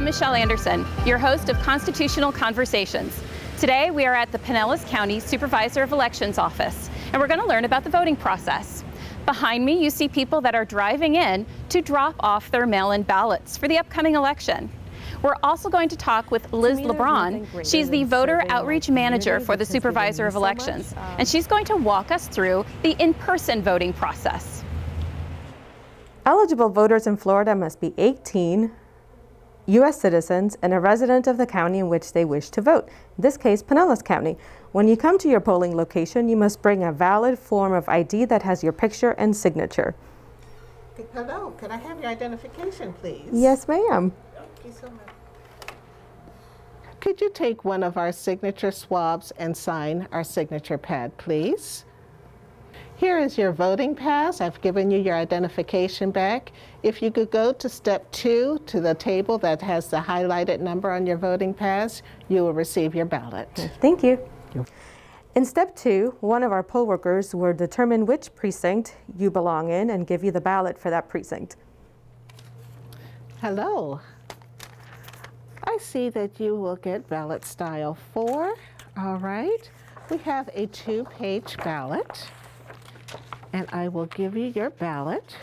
Michelle Anderson, your host of Constitutional Conversations. Today we are at the Pinellas County Supervisor of Elections office, and we're going to learn about the voting process. Behind me you see people that are driving in to drop off their mail-in ballots for the upcoming election. We're also going to talk with Lebron. She's the voter outreach manager for the Supervisor of Elections, and she's going to walk us through the in-person voting process. Eligible voters in Florida must be 18, U.S. citizens, and a resident of the county in which they wish to vote, in this case, Pinellas County. When you come to your polling location, you must bring a valid form of ID that has your picture and signature. Hello, can I have your identification, please? Yes, ma'am. Thank you so much. Could you take one of our signature swabs and sign our signature pad, please? Here is your voting pass. I've given you your identification back. If you could go to step 2 to the table that has the highlighted number on your voting pass, you will receive your ballot. Thank you. In step 2, one of our poll workers will determine which precinct you belong in and give you the ballot for that precinct. Hello. I see that you will get ballot style 4. All right. We have a 2-page ballot. And I will give you your ballot.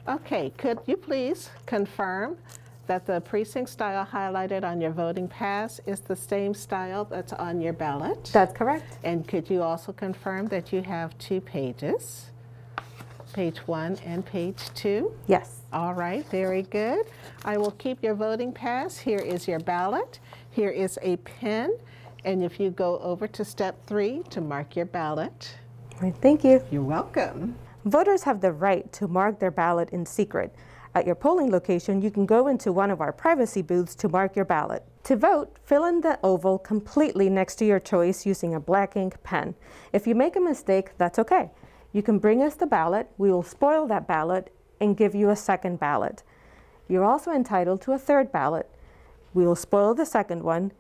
Okay, could you please confirm that the precinct style highlighted on your voting pass is the same style that's on your ballot? That's correct. And could you also confirm that you have 2 pages, page 1 and page 2? Yes. All right, very good. I will keep your voting pass. Here is your ballot. Here is a pen. And if you go over to step 3 to mark your ballot. Right, thank you. You're welcome. Voters have the right to mark their ballot in secret. At your polling location, you can go into one of our privacy booths to mark your ballot. To vote, fill in the oval completely next to your choice using a black ink pen. If you make a mistake, that's okay. You can bring us the ballot, we will spoil that ballot and give you a second ballot. You're also entitled to a third ballot. We will spoil the second one,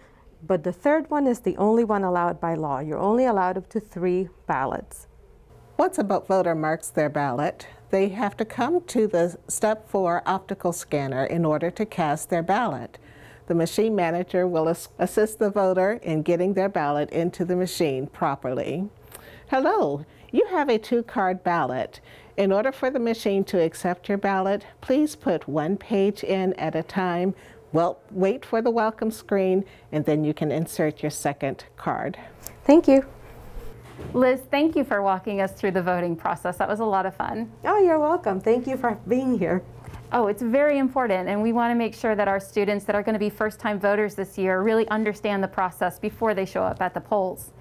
but the third one is the only one allowed by law. You're only allowed up to 3 ballots. Once a voter marks their ballot, they have to come to the step 4 optical scanner in order to cast their ballot. The machine manager will assist the voter in getting their ballot into the machine properly. Hello, you have a 2-card ballot. In order for the machine to accept your ballot, please put 1 page in at a time. Well, wait for the welcome screen, and then you can insert your second card. Thank you. Liz, thank you for walking us through the voting process. That was a lot of fun. Oh, you're welcome. Thank you for being here. Oh, it's very important, and we want to make sure that our students that are going to be first-time voters this year really understand the process before they show up at the polls.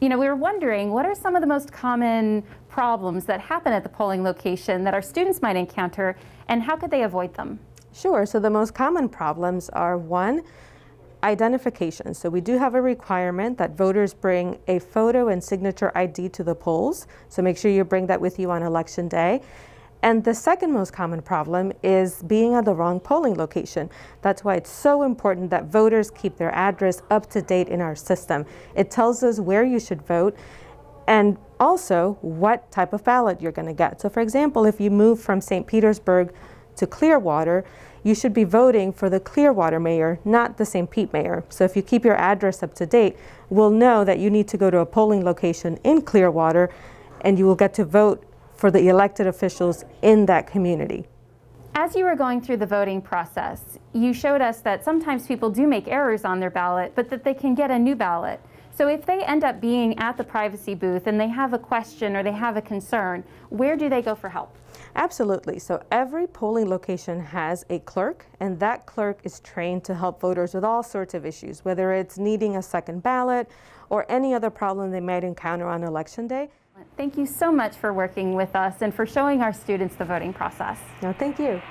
You know, we were wondering, what are some of the most common problems that happen at the polling location that our students might encounter, and how could they avoid them? Sure. So the most common problems are, 1, identification. So we do have a requirement that voters bring a photo and signature ID to the polls. So make sure you bring that with you on election day. And the second most common problem is being at the wrong polling location. That's why it's so important that voters keep their address up to date in our system. It tells us where you should vote and also what type of ballot you're going to get. So for example, if you move from St. Petersburg to Clearwater, you should be voting for the Clearwater mayor, not the St. Pete mayor. So if you keep your address up to date, we'll know that you need to go to a polling location in Clearwater, and you will get to vote for the elected officials in that community. As you were going through the voting process, you showed us that sometimes people do make errors on their ballot, but that they can get a new ballot. So if they end up being at the privacy booth and they have a question or they have a concern, where do they go for help? Absolutely. So every polling location has a clerk, and that clerk is trained to help voters with all sorts of issues, whether it's needing a second ballot or any other problem they might encounter on election day. Thank you so much for working with us and for showing our students the voting process. No, thank you.